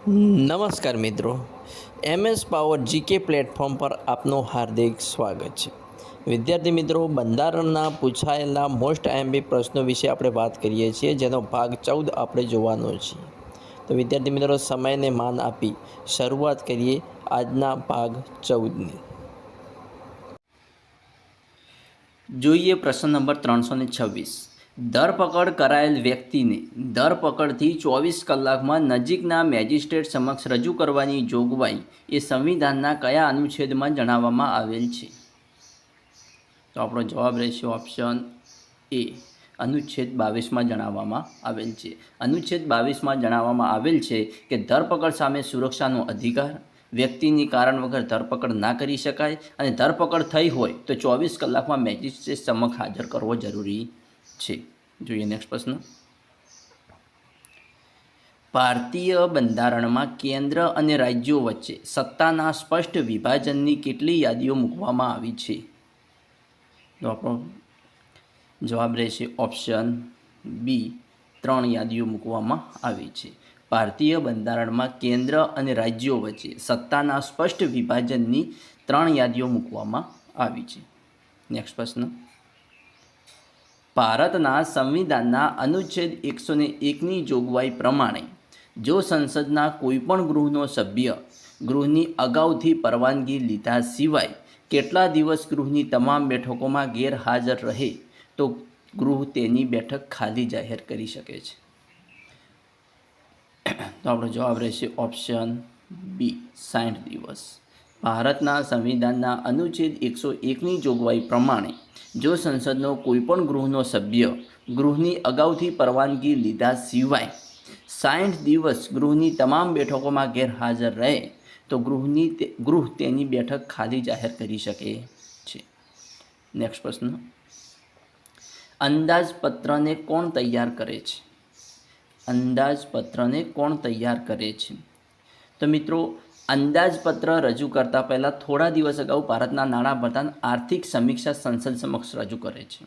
નમસ્કાર મિત્રો, MS power GK platform પર આપનું હાર્દિક સ્વાગત છે. વિદ્યાર્થી મિત્રો, બંધારણના પૂછાયેલા મોસ્ટ IMP પ્રશ્નો વિશે આપણે વાત કરીએ છીએ, જેનો ભાગ 14 આપણે જોવાનો છે. તો વિદ્યાર્થી મિત્રો, સમયને માન આપી શરૂઆત કરીએ આજના ભાગ 14ની. જોઈએ પ્રશ્ન નંબર 326. ધરપકડ કરાયેલ વ્યક્તિને ધરપકડથી 24 કલાકમાં નજીકના મેજિસ્ટ્રેટ સમક્ષ રજૂ કરવાની જોગવાઈ એ સંવિધાનના કયા અનુચ્છેદમાં જણાવવામાં આવેલ છે? તો આપણો જવાબ રહેશે ઓપ્શન એ, અનુચ્છેદ 22માં જણાવવામાં આવેલ છે. અનુચ્છેદ 22માં જણાવવામાં આવેલ છે કે ધરપકડ સામે સુરક્ષાનો અધિકાર, વ્યક્તિની કારણ વગર ધરપકડ ના કરી શકાય અને ધરપકડ થઈ હોય તો 24 કલાકમાં મેજિસ્ટ્રેટ સમક્ષ હાજર કરવો જરૂરી છે. જોઈએ નેક્સ્ટ પ્રશ્ન. ભારતીય બંધારણમાં કેન્દ્ર અને રાજ્યો વચ્ચે સત્તાના સ્પષ્ટ વિભાજનની કેટલી યાદીઓ મૂકવામાં આવી છે? તો આપણો જવાબ રહેશે ઓપ્શન બી, 3 યાદીઓ મૂકવામાં આવી છે. ભારતીય બંધારણમાં કેન્દ્ર અને રાજ્યો વચ્ચે સત્તાના સ્પષ્ટ વિભાજનની 3 યાદીઓ મૂકવામાં આવી છે. નેક્સ્ટ પ્રશ્ન. ભારતના સંવિધાનના અનુચ્છેદ 101ની જોગવાઈ પ્રમાણે જો સંસદના કોઈપણ ગૃહનો સભ્ય ગૃહની અગાઉથી પરવાનગી લીધા સિવાય કેટલા દિવસ ગૃહની તમામ બેઠકોમાં ગેરહાજર રહે તો ગૃહ તેની બેઠક ખાલી જાહેર કરી શકે છે? તો આપણો જવાબ રહેશે ઓપ્શન બી, 60 દિવસ. ભારતના સંવિધાનના અનુચ્છેદ 101ની જોગવાઈ પ્રમાણે જો સંસદનો કોઈપણ ગૃહનો સભ્ય ગૃહની અગાઉથી પરવાનગી લીધા સિવાય 60 દિવસ ગૃહની તમામ બેઠકોમાં ગેરહાજર રહે તો ગૃહ તેની બેઠક ખાલી જાહેર કરી શકે છે. નેક્સ્ટ પ્રશ્ન. અંદાજપત્રને કોણ તૈયાર કરે છે? અંદાજપત્રને કોણ તૈયાર કરે છે? તો મિત્રો, અંદાજપત્ર રજૂ કરતા પહેલાં થોડા દિવસ અગાઉ ભારતના નાણાપ્રધાન આર્થિક સમીક્ષા સંસદ સમક્ષ રજૂ કરે છે.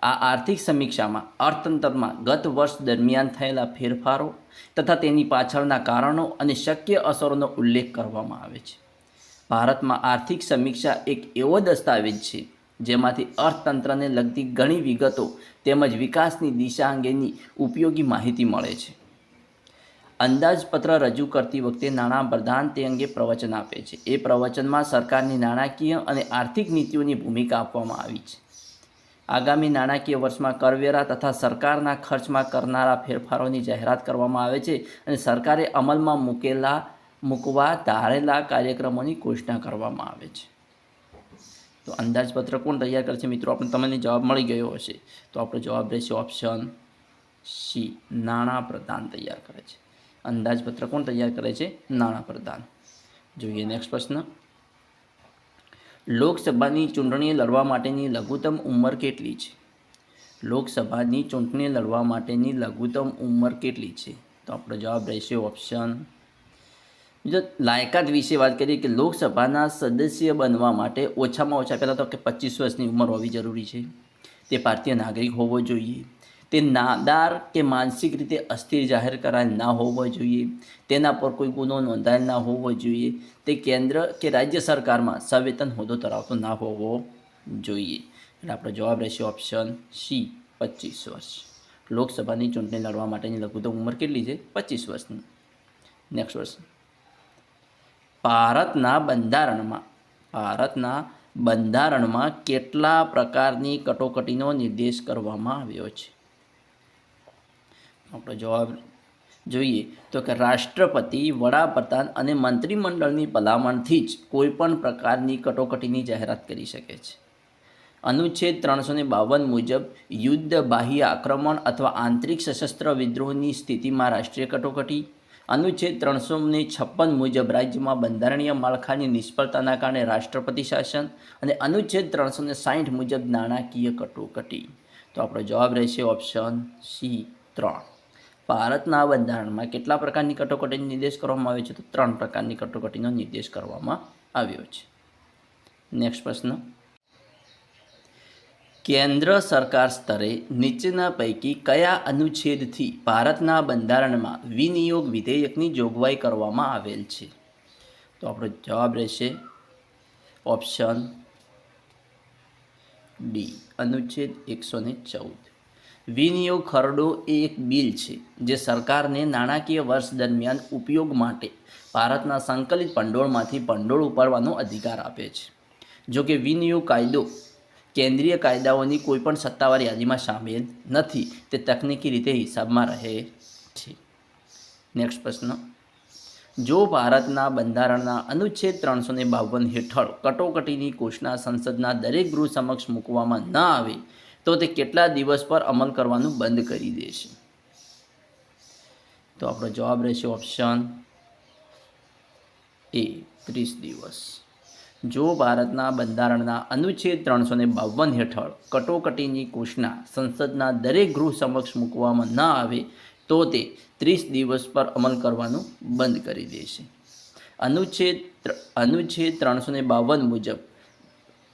આ આર્થિક સમીક્ષામાં અર્થતંત્રમાં ગત વર્ષ દરમિયાન થયેલા ફેરફારો તથા તેની પાછળના કારણો અને શક્ય અસરોનો ઉલ્લેખ કરવામાં આવે છે. ભારતમાં આર્થિક સમીક્ષા એક એવો દસ્તાવેજ છે જેમાંથી અર્થતંત્રને લગતી ઘણી વિગતો તેમજ વિકાસની દિશા અંગેની ઉપયોગી માહિતી મળે છે. અંદાજપત્ર રજૂ કરતી વખતે નાણાપ્રધાન તે અંગે પ્રવચન આપે છે. એ પ્રવચનમાં સરકારની નાણાકીય અને આર્થિક નીતિઓની ભૂમિકા આપવામાં આવી છે. આગામી નાણાકીય વર્ષમાં કરવેરા તથા સરકારના ખર્ચમાં કરનારા ફેરફારોની જાહેરાત કરવામાં આવે છે અને સરકારે અમલમાં મૂકવા ધારેલા કાર્યક્રમોની ઘોષણા કરવામાં આવે છે. તો અંદાજપત્ર કોણ તૈયાર કરે છે મિત્રો? તમને જવાબ મળી ગયો હશે. તો આપણો જવાબ રહેશે ઓપ્શન સી, નાણાપ્રધાન તૈયાર કરે છે. અંદાજપત્ર કોણ તૈયાર કરે છે? નાણાપ્રધાન. જોઈએ નેક્સ્ટ પ્રશ્ન. લોકસભાની ચૂંટણી લડવા માટેની લઘુત્તમ ઉંમર કેટલી છે? લોકસભાની ચૂંટણી લડવા માટેની લઘુત્તમ ઉંમર કેટલી છે? તો આપણો જવાબ રહેશે ઓપ્શન. જો લાયકાત વિશે વાત કરીએ કે લોકસભાના સદસ્ય બનવા માટે ઓછામાં ઓછા પહેલાં તો કે 25 વર્ષની ઉંમર હોવી જરૂરી છે. તે ભારતીય નાગરિક હોવો જોઈએ. તે નાદાર કે માનસિક રીતે અસ્થિર જાહેર કરાયેલ ના હોવો જોઈએ. તેના પર કોઈ ગુનો નોંધાયેલ ના હોવો જોઈએ. તે કેન્દ્ર કે રાજ્ય સરકારમાં સવેતન હોદ્દો ધરાવતો ના હોવો જોઈએ. એટલે આપણો જવાબ રહેશે ઓપ્શન સી, 25 વર્ષ. લોકસભાની ચૂંટણી લડવા માટેની લઘુત્તમ ઉંમર કેટલી છે? 25 વર્ષની. નેક્સ્ટ વર્ષ. ભારતના બંધારણમાં કેટલા પ્રકારની કટોકટીનો નિર્દેશ કરવામાં આવ્યો છે? આપણો જવાબ જોઈએ તો કે રાષ્ટ્રપતિ, વડાપ્રધાન અને મંત્રીમંડળની ભલામણથી જ કોઈપણ પ્રકારની કટોકટીની જાહેરાત કરી શકે છે. અનુચ્છેદ 352 મુજબ યુદ્ધ, બાહ્ય આક્રમણ અથવા આંતરિક સશસ્ત્ર વિદ્રોહની સ્થિતિમાં રાષ્ટ્રીય કટોકટી. અનુચ્છેદ 356 મુજબ રાજ્યમાં બંધારણીય માળખાની નિષ્ફળતાના કારણે રાષ્ટ્રપતિ શાસન અને અનુચ્છેદ 360 મુજબ નાણાકીય કટોકટી. તો આપણો જવાબ રહેશે ઓપ્શન સી, 3. ભારતના બંધારણમાં કેટલા પ્રકારની કટોકટીનો નિર્દેશ કરવામાં આવ્યો છે? તો 3 પ્રકારની કટોકટીનો નિર્દેશ કરવામાં આવ્યો છે. નેક્સ્ટ પ્રશ્ન. કેન્દ્ર સરકાર સ્તરે નીચેના પૈકી કયા અનુચ્છેદથી ભારતના બંધારણમાં વિનિયોગ વિધેયકની જોગવાઈ કરવામાં આવેલ છે? તો આપણો જવાબ રહેશે ઓપ્શન ડી, અનુચ્છેદ 114. વિનિયોગ ખરડો એ એક બિલ છે જે સરકારને નાણાકીય વર્ષ દરમિયાન ઉપયોગ માટે ભારતના સંકલિત ભંડોળમાંથી ભંડોળ ઉપાડવાનો અધિકાર આપે છે. જો કે વિનિયોગ કાયદો કેન્દ્રીય કાયદાઓની કોઈપણ સત્તાવાર યાદીમાં સામેલ નથી, તે તકનીકી રીતે હિસાબમાં રહે છે. નેક્સ્ટ પ્રશ્ન, જો ભારતના બંધારણના અનુચ્છેદ 352 હેઠળ કટોકટીની ઘોષણા સંસદના દરેક ગૃહ સમક્ષ મૂકવામાં ન આવે તો તે કેટલા દિવસ પર અમલ કરવાનું બંધ કરી દેશે? તો આપણો જવાબ રહેશે ઓપ્શન એ, 30 દિવસ. જો ભારતના બંધારણના અનુચ્છેદ 352 હેઠળ કટોકટીની ઘોષણા સંસદના દરેક ગૃહ સમક્ષ મૂકવામાં ન આવે તો તે 30 દિવસ પર અમલ કરવાનું બંધ કરી દેશે. અનુચ્છેદ 352 મુજબ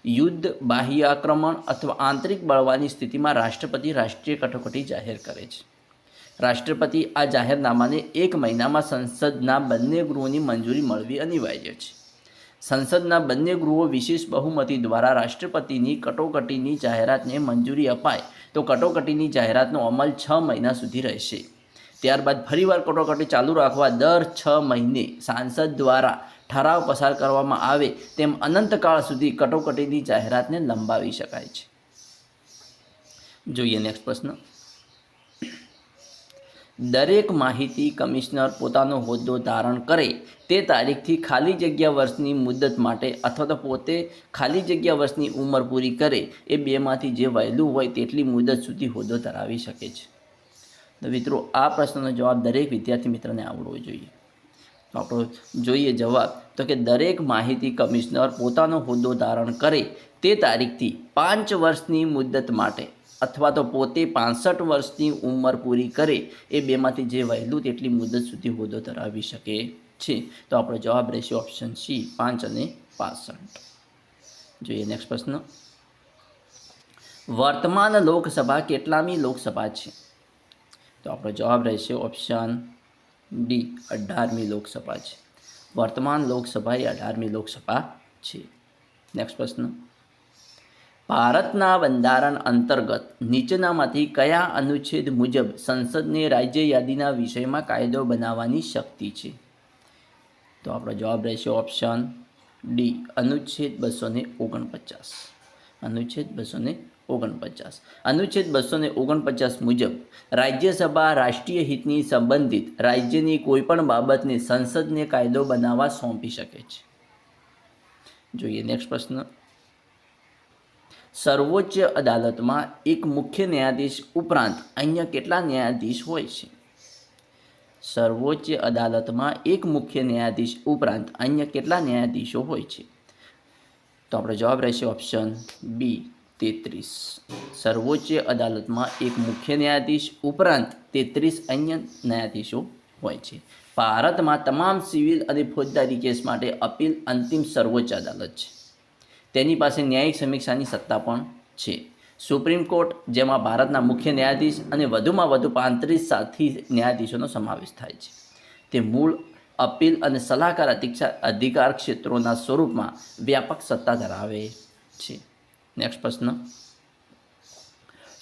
યુદ્ધ, બાહ્ય આક્રમણ અથવા આંતરિક બળવાની સ્થિતિમાં રાષ્ટ્રપતિ રાષ્ટ્રીય કટોકટી જાહેર કરે છે. રાષ્ટ્રપતિ આ જાહેરનામાને 1 મહિનામાં સંસદના બંને ગૃહોની મંજૂરી મળવી અનિવાર્ય છે. સંસદના બંને ગૃહો વિશેષ બહુમતી દ્વારા રાષ્ટ્રપતિની કટોકટીની જાહેરાતને મંજૂરી અપાય તો કટોકટીની જાહેરાતનો અમલ 6 મહિના સુધી રહેશે. ત્યારબાદ ફરીવાર કટોકટી ચાલુ રાખવા દર 6 મહિને સાંસદ દ્વારા ઠરાવ પસાર કરવામાં આવે તેમ અનંતકાળ સુધી કટોકટીની જાહેરાતને લંબાવી શકાય છે. જોઈએ નેક્સ્ટ પ્રશ્ન. દરેક માહિતી કમિશનર પોતાનો હોદ્દો ધારણ કરે તે તારીખથી ખાલી જગ્યા વર્ષની મુદત માટે અથવા તો પોતે ખાલી જગ્યા વર્ષની ઉંમર પૂરી કરે એ બેમાંથી જે વહેલું હોય તેટલી મુદત સુધી હોદ્દો ધરાવી શકે છે. તો મિત્રો આ પ્રશ્નનો જવાબ દરેક વિદ્યાર્થી મિત્રને આવડવો જોઈએ. તો આપણો જોઈએ જવાબ, તો કે દરેક માહિતી કમિશનર પોતાનો હોદ્દો ધારણ કરે તે તારીખથી 5 વર્ષની મુદત માટે અથવા તો પોતે 65 વર્ષની ઉંમર પૂરી કરે એ બેમાંથી જે વહેલું તેટલી મુદત સુધી હોદ્દો ધરાવી શકે છે. તો આપણો જવાબ રહેશે ઓપ્શન સી, 5 અને 65. જોઈએ નેક્સ્ટ પ્રશ્ન. વર્તમાન લોકસભા કેટલામી લોકસભા છે? તો આપણો જવાબ રહેશે ઓપ્શન ડી, 18મી લોકસભા છે. વર્તમાન લોકસભા એ 18મી લોકસભા છે. નેક્સ્ટ પ્રશ્ન. ભારતના બંધારણ અંતર્ગત નીચેનામાંથી કયા અનુચ્છેદ મુજબ સંસદને રાજ્ય યાદીના વિષયમાં કાયદો બનાવવાની શક્તિ છે? તો આપણો જવાબ રહેશે ઓપ્શન ડી, અનુચ્છેદ 249. અનુચ્છેદ 249. અનુચ્છેદ 249 મુજબ રાજ્યસભા રાષ્ટ્રીય હિતની સંબંધિત રાજ્યની કોઈપણ બાબતને સંસદને કાયદો બનાવવા સોંપી શકે છે. જોઈએ નેક્સ્ટ પ્રશ્ન. સર્વોચ્ચ અદાલતમાં એક મુખ્ય ન્યાયાધીશ ઉપરાંત અન્ય કેટલા ન્યાયાધીશ હોય છે? સર્વોચ્ચ અદાલતમાં એક મુખ્ય ન્યાયાધીશ ઉપરાંત અન્ય કેટલા ન્યાયાધીશો હોય છે? તો આપણો જવાબ રહેશે ઓપ્શન બી, 33. સર્વોચ્ચ અદાલતમાં એક મુખ્ય ન્યાયાધીશ ઉપરાંત 33 અન્ય ન્યાયાધીશો હોય છે. ભારતમાં તમામ સિવિલ અને ફોજદારી કેસ માટે અપીલ અંતિમ સર્વોચ્ચ અદાલત છે. તેની પાસે ન્યાયિક સમીક્ષાની સત્તા પણ છે. સુપ્રીમ કોર્ટ, જેમાં ભારતના મુખ્ય ન્યાયાધીશ અને વધુમાં વધુ 35 સાથી ન્યાયાધીશોનો સમાવેશ થાય છે, તે મૂળ, અપીલ અને સલાહકાર અધિકાર ક્ષેત્રોના સ્વરૂપમાં વ્યાપક સત્તા ધરાવે છે. નેક્સ્ટ પ્રશ્ન.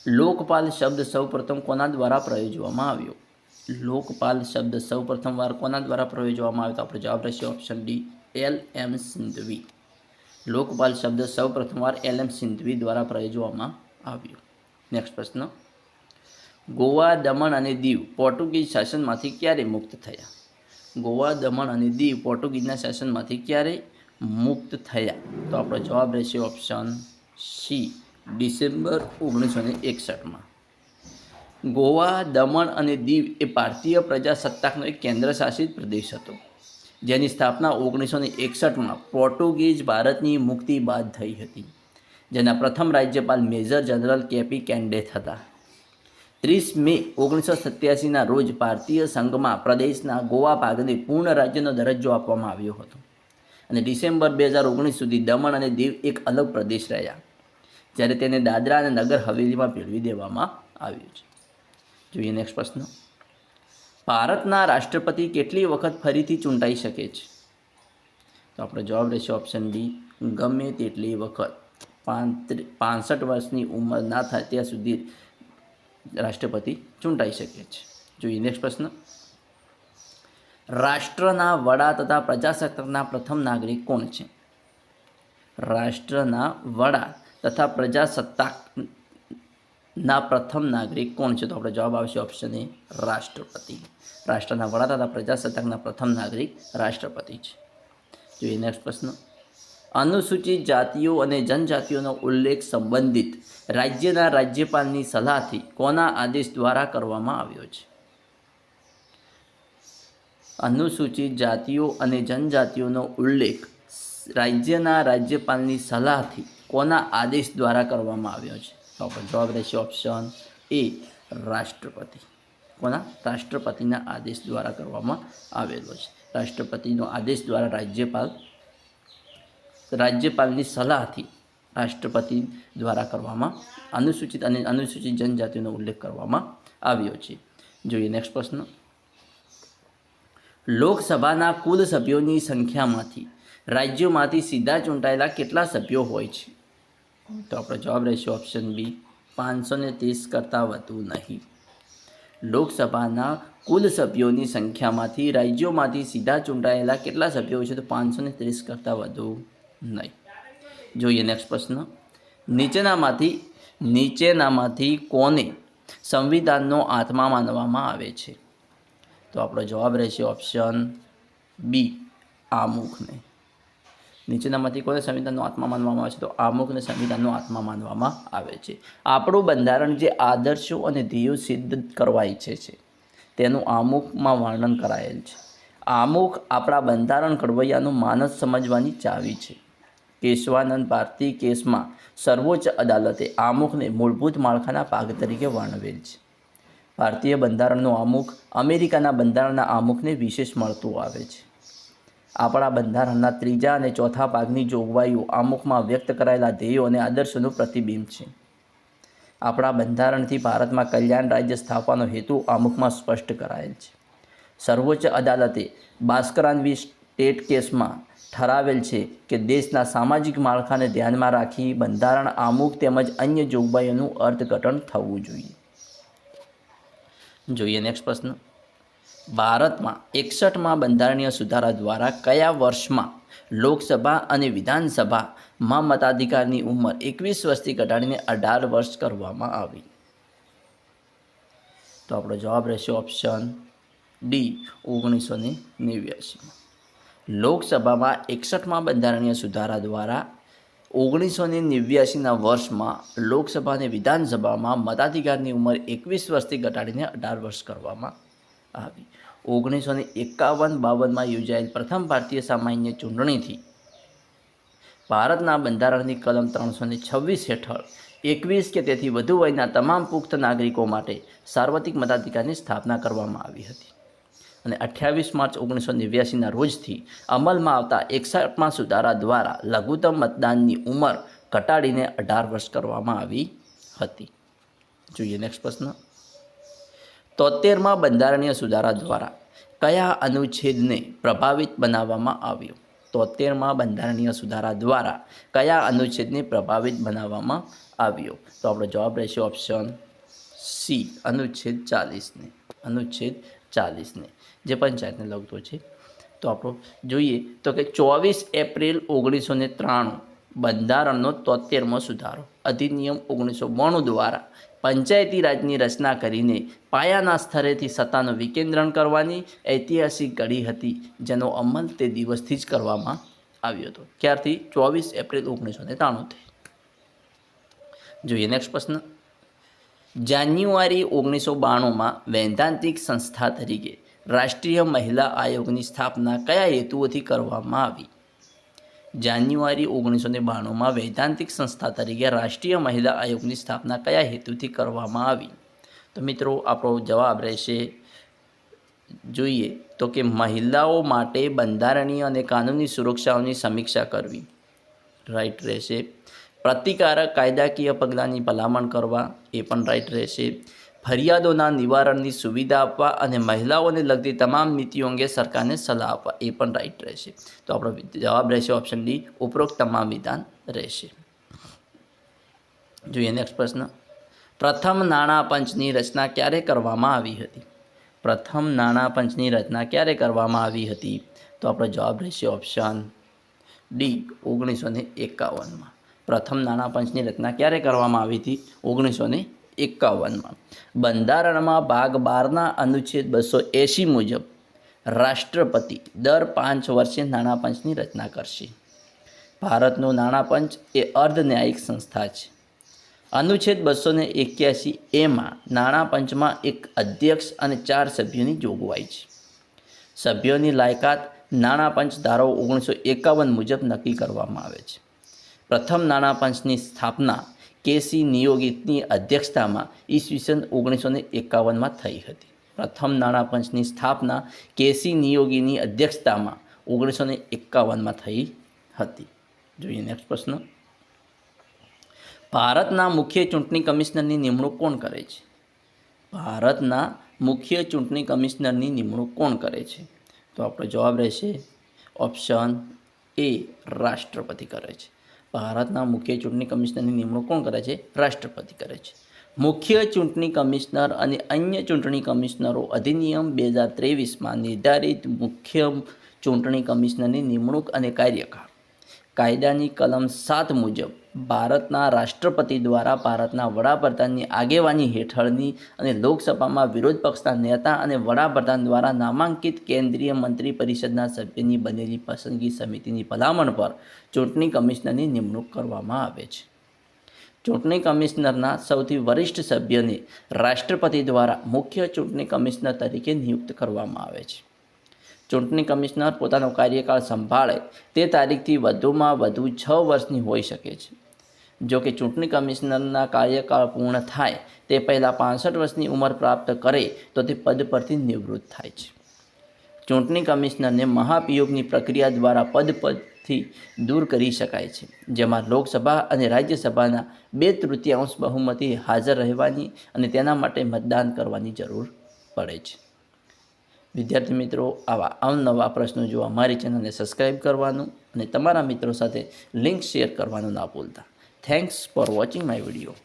લોકપાલ શબ્દ સૌપ્રથમ કોના દ્વારા પ્રયોજવામાં આવ્યો? લોકપાલ શબ્દ સૌપ્રથમ વાર કોના દ્વારા પ્રયોજવામાં આવ્યો? તો આપણો જવાબ રહેશે option D, LM Singhvi. Lokpal શબ્દ સૌપ્રથમવાર LM સિંઘવી દ્વારા પ્રયોજવામાં આવ્યો. નેક્સ્ટ પ્રશ્ન. ગોવા, દમણ અને દીવ પોર્ટુગીઝ શાસનમાંથી ક્યારે મુક્ત થયા? ગોવા, દમણ અને દીવ પોર્ટુગીઝના શાસનમાંથી ક્યારે મુક્ત થયા? તો આપણો જવાબ રહેશે option C, December 1961. Goa, Daman અને દીવ એ ભારતીય પ્રજાસત્તાકનો એક કેન્દ્રશાસિત પ્રદેશ હતો, જેની સ્થાપના 1961માં પોર્ટુગીઝ ભારતની મુક્તિ બાદ થઈ હતી, જેના પ્રથમ રાજ્યપાલ મેજર જનરલ કેપી કેન્ડેથ હતા. 30 મે 1987ના રોજ ભારતીય સંઘમાં પ્રદેશના ગોવા ભાગને પૂર્ણ રાજ્યનો દરજ્જો આપવામાં આવ્યો હતો અને ડિસેમ્બર 2019 સુધી દમણ અને દીવ એક અલગ પ્રદેશ રહ્યા. જ્યારે તેને દાદરા અને નગર હવેલીમાં ભેળવી દેવામાં આવ્યું છે. જોઈએ નેક્સ્ટ પ્રશ્ન. ભારતના રાષ્ટ્રપતિ કેટલી વખત ફરીથી ચૂંટાઈ શકે છે? તો આપણો જવાબ રહેશે ઓપ્શન ડી, ગમે તેટલી વખત. 65 વર્ષની ઉંમર ના થાય ત્યાં સુધી રાષ્ટ્રપતિ ચૂંટાઈ શકે છે. જોઈએ નેક્સ્ટ પ્રશ્ન. રાષ્ટ્રના વડા તથા પ્રજાસત્તાકના પ્રથમ નાગરિક કોણ છે? રાષ્ટ્રના વડા તથા પ્રજાસત્તાકના પ્રથમ નાગરિક કોણ છે? તો આપણો જવાબ આવશે ઓપ્શન એ, રાષ્ટ્રપતિ. રાષ્ટ્રના વડા તથા પ્રજાસત્તાકના પ્રથમ નાગરિક રાષ્ટ્રપતિ છે. જોઈએ નેક્સ્ટ પ્રશ્ન. અનુસૂચિત જાતિઓ અને જનજાતિઓનો ઉલ્લેખ સંબંધિત રાજ્યના રાજ્યપાલની સલાહથી કોના આદેશ દ્વારા કરવામાં આવ્યો છે? અનુસૂચિત જાતિઓ અને જનજાતિઓનો ઉલ્લેખ રાજ્યના રાજ્યપાલની સલાહથી કોના આદેશ દ્વારા કરવામાં આવ્યો છે? તો આપણો જવાબ રહેશે ઓપ્શન એ, રાષ્ટ્રપતિ. કોના? રાષ્ટ્રપતિના આદેશ દ્વારા કરવામાં આવેલો છે. રાષ્ટ્રપતિનો આદેશ દ્વારા રાજ્યપાલની સલાહથી રાષ્ટ્રપતિ દ્વારા કરવામાં અનુસૂચિત અને અનુસૂચિત જનજાતિઓનો ઉલ્લેખ કરવામાં આવ્યો છે. જોઈએ નેક્સ્ટ પ્રશ્ન. લોકસભાના કુલ સભ્યોની સંખ્યામાંથી રાજ્યોમાંથી સીધા ચૂંટાયેલા કેટલા સભ્યો હોય છે? તો આપણો જવાબ રહેશે ઓપ્શન બી, 530 કરતાં વધુ નહીં. લોકસભાના કુલ સભ્યોની સંખ્યામાંથી રાજ્યોમાંથી સીધા ચૂંટાયેલા કેટલા સભ્યો હોય છે? તો 530 કરતાં વધુ નહીં. જોઈએ નેક્સ્ટ પ્રશ્ન. નીચેનામાંથી કોને સંવિધાનનો આત્મા માનવામાં આવે છે? તો આપણો જવાબ રહેશે ઓપ્શન બી, આમુખને. નીચેનામાંથી કોને સંવિધાનનો આત્મા માનવામાં આવે છે? તો આમુખને સંવિધાનનો આત્મા માનવામાં આવે છે. આપણું બંધારણ જે આદર્શો અને ધ્યેયો સિદ્ધ કરવા ઈચ્છે છે તેનું આમુખમાં વર્ણન કરાયેલ છે. આમુખ આપણા બંધારણ ઘડવૈયાનું માનસ સમજવાની ચાવી છે. કેશવાનંદ ભારતી કેસમાં સર્વોચ્ચ અદાલતે આમુખને મૂળભૂત માળખાના ભાગ તરીકે વર્ણવેલ છે. ભારતીય બંધારણનું આમુખ અમેરિકાના બંધારણના આમુખને વિશેષ મળતું આવે છે. આપણા બંધારણના 3જા અને 4થા ભાગની જોગવાઈઓ આમુખમાં વ્યક્ત કરાયેલા ધ્યેયો અને આદર્શોનું પ્રતિબિંબ છે. આપણા બંધારણથી ભારતમાં કલ્યાણ રાજ્ય સ્થાપવાનો હેતુ આમુખમાં સ્પષ્ટ કરાયેલ છે. સર્વોચ્ચ અદાલતે ભાસ્કરાન સ્ટેટ કેસમાં ઠરાવેલ છે કે દેશના સામાજિક માળખાને ધ્યાનમાં રાખી બંધારણ આમુખ તેમજ અન્ય જોગવાઈઓનું અર્થઘટન થવું જોઈએ. જોઈએ નેક્સ્ટ પ્રશ્ન. ભારતમાં 61માં બંધારણીય સુધારા દ્વારા કયા વર્ષમાં લોકસભા અને વિધાનસભામાં મતાધિકારની ઉંમર 21 વર્ષથી ઘટાડીને 18 વર્ષ કરવામાં આવી? તો આપણો જવાબ રહેશે ઓપ્શન ડી, 1989. લોકસભામાં 61માં બંધારણીય સુધારા દ્વારા 1989ના વર્ષમાં લોકસભા અને વિધાનસભામાં મતાધિકારની ઉંમર 21 વર્ષથી ઘટાડીને 18 વર્ષ કરવામાં આવી. 1951-52માં યોજાયેલ પ્રથમ ભારતીય સામાન્ય ચૂંટણીથી ભારતના બંધારણની કલમ 326 હેઠળ 21 કે તેથી વધુ વયના તમામ પુખ્ત નાગરિકો માટે સાર્વત્રિક મતાધિકારની સ્થાપના કરવામાં આવી હતી. અને 28 માર્ચ 1989ના રોજથી અમલમાં આવતા 61માં સુધારા દ્વારા લઘુત્તમ મતદાનની ઉંમર ઘટાડીને 18 વર્ષ કરવામાં આવી હતી. જોઈએ નેક્સ્ટ પ્રશ્ન. 73માં બંધારણીય સુધારા દ્વારા કયા અનુચ્છેદને પ્રભાવિત બનાવવામાં આવ્યો? 73માં બંધારણીય સુધારા દ્વારા કયા અનુચ્છેદને પ્રભાવિત બનાવવામાં આવ્યો? તો આપણો જવાબ રહેશે ઓપ્શન સી, અનુચ્છેદ 40ને. અનુચ્છેદ 40ને જે પંચાયતને લગતો છે. તો આપણો જોઈએ તો કે 24 એપ્રિલ 1993 બંધારણનો 73મો સુધારો અધિનિયમ 1992 દ્વારા પંચાયતી રાજની રચના કરીને પાયાના સ્તરેથી સત્તાનું વિકેન્દ્રણ કરવાની ઐતિહાસિક ઘડી હતી, જેનો અમલ તે દિવસથી જ કરવામાં આવ્યો હતો. ક્યારથી? 24 એપ્રિલ 1993થી. જોઈએ નેક્સ્ટ પ્રશ્ન. જાન્યુઆરી 1992માં વૈધાનિક સંસ્થા તરીકે રાષ્ટ્રીય મહિલા આયોગની સ્થાપના કયા હેતુઓથી કરવામાં આવી? જાન્યુઆરી 1992માં વૈધાનિક સંસ્થા તરીકે રાષ્ટ્રીય મહિલા આયોગની સ્થાપના કયા હેતુથી કરવામાં આવી? તો મિત્રો આપણો જવાબ રહેશે, જોઈએ તો કે મહિલાઓ માટે બંધારણીય અને કાનૂની સુરક્ષાઓની સમીક્ષા કરવી. રાઈટ રહેશે. પ્રતિકારક કાયદાકીય પગલાંની ભલામણ કરવા એ પણ રાઈટ રહેશે. ફરિયાદોના નિવારણની સુવિધા આપવા અને મહિલાઓને લગતી તમામ નીતિઓ અંગે સરકારને સલાહ આપવા એ પણ રાઈટ રહેશે. તો આપણો જવાબ રહેશે ઓપ્શન ડી, ઉપરોક્ત તમામ વિધાન રહેશે. જોઈએ નેક્સ્ટ પ્રશ્ન. પ્રથમ નાણાં પંચની રચના ક્યારે કરવામાં આવી હતી? પ્રથમ નાણાં પંચની રચના ક્યારે કરવામાં આવી હતી? તો આપણો જવાબ રહેશે ઓપ્શન ડી, 1951માં. પ્રથમ નાણાં પંચની રચના ક્યારે કરવામાં આવી હતી? 1951માં. બંધારણમાં ભાગ 12ના અનુચ્છેદ 280 મુજબ રાષ્ટ્રપતિ દર 5 વર્ષે નાણાં પંચની રચના કરશે. ભારતનું નાણાં પંચ એ અર્ધ ન્યાયિક સંસ્થા છે. અનુચ્છેદ 281 એમાં નાણાં પંચમાં એક અધ્યક્ષ અને 4 સભ્યોની જોગવાઈ છે. સભ્યોની લાયકાત નાણાં પંચ ધારો 1951 મુજબ નક્કી કરવામાં આવે છે. પ્રથમ નાણાં પંચની સ્થાપના કેસી નિયોગિતની અધ્યક્ષતામાં ઈસવીસન 1951માં થઈ હતી. પ્રથમ નાણાં પંચની સ્થાપના કેસી નિયોગીની અધ્યક્ષતામાં 1951માં થઈ હતી. જોઈએ નેક્સ્ટ પ્રશ્ન. ભારતના મુખ્ય ચૂંટણી કમિશનરની નિમણૂક કોણ કરે છે? ભારતના મુખ્ય ચૂંટણી કમિશનરની નિમણૂક કોણ કરે છે? તો આપણો જવાબ રહેશે ઓપ્શન એ, રાષ્ટ્રપતિ કરે છે. ભારતના મુખ્ય ચૂંટણી કમિશનરની નિમણૂક કોણ કરે છે? રાષ્ટ્રપતિ કરે છે. મુખ્ય ચૂંટણી કમિશનર અને અન્ય ચૂંટણી કમિશનરો અધિનિયમ 2023માં નિર્ધારિત મુખ્ય ચૂંટણી કમિશનરની નિમણૂક અને કાર્યકાળ કાયદાની કલમ 7 મુજબ ભારતના રાષ્ટ્રપતિ દ્વારા ભારતના વડાપ્રધાનની આગેવાની હેઠળની અને લોકસભામાં વિરોધ પક્ષના નેતા અને વડાપ્રધાન દ્વારા નામાંકિત કેન્દ્રીય મંત્રી પરિષદના સભ્યની બનેલી પસંદગી સમિતિની ભલામણ પર ચૂંટણી કમિશનરની નિમણૂક કરવામાં આવે છે. ચૂંટણી કમિશનરના સૌથી વરિષ્ઠ સભ્યને રાષ્ટ્રપતિ દ્વારા મુખ્ય ચૂંટણી કમિશનર તરીકે નિયુક્ત કરવામાં આવે છે. ચૂંટણી કમિશનર પોતાનો કાર્યકાળ સંભાળે તે તારીખથી વધુમાં વધુ 6 વર્ષની હોઈ શકે છે. જો કે ચૂંટણી કમિશનરના કાર્યકાળ પૂર્ણ થાય તે પહેલાં 65 વર્ષની ઉંમર પ્રાપ્ત કરે તો તે પદ પરથી નિવૃત્ત થાય છે. ચૂંટણી કમિશનરને મહાભિયોગની પ્રક્રિયા દ્વારા પદ પરથી દૂર કરી શકાય છે, જેમાં લોકસભા અને રાજ્યસભાના 2/3 બહુમતી હાજર રહેવાની અને તેના માટે મતદાન કરવાની જરૂર પડે છે. વિદ્યાર્થી મિત્રો, આવા અવનવા પ્રશ્નો જોવા મારી ચેનલને સબસ્ક્રાઈબ કરવાનું અને તમારા મિત્રો સાથે લિંક શેર કરવાનું ના ભૂલતા. Thanks for watching my video.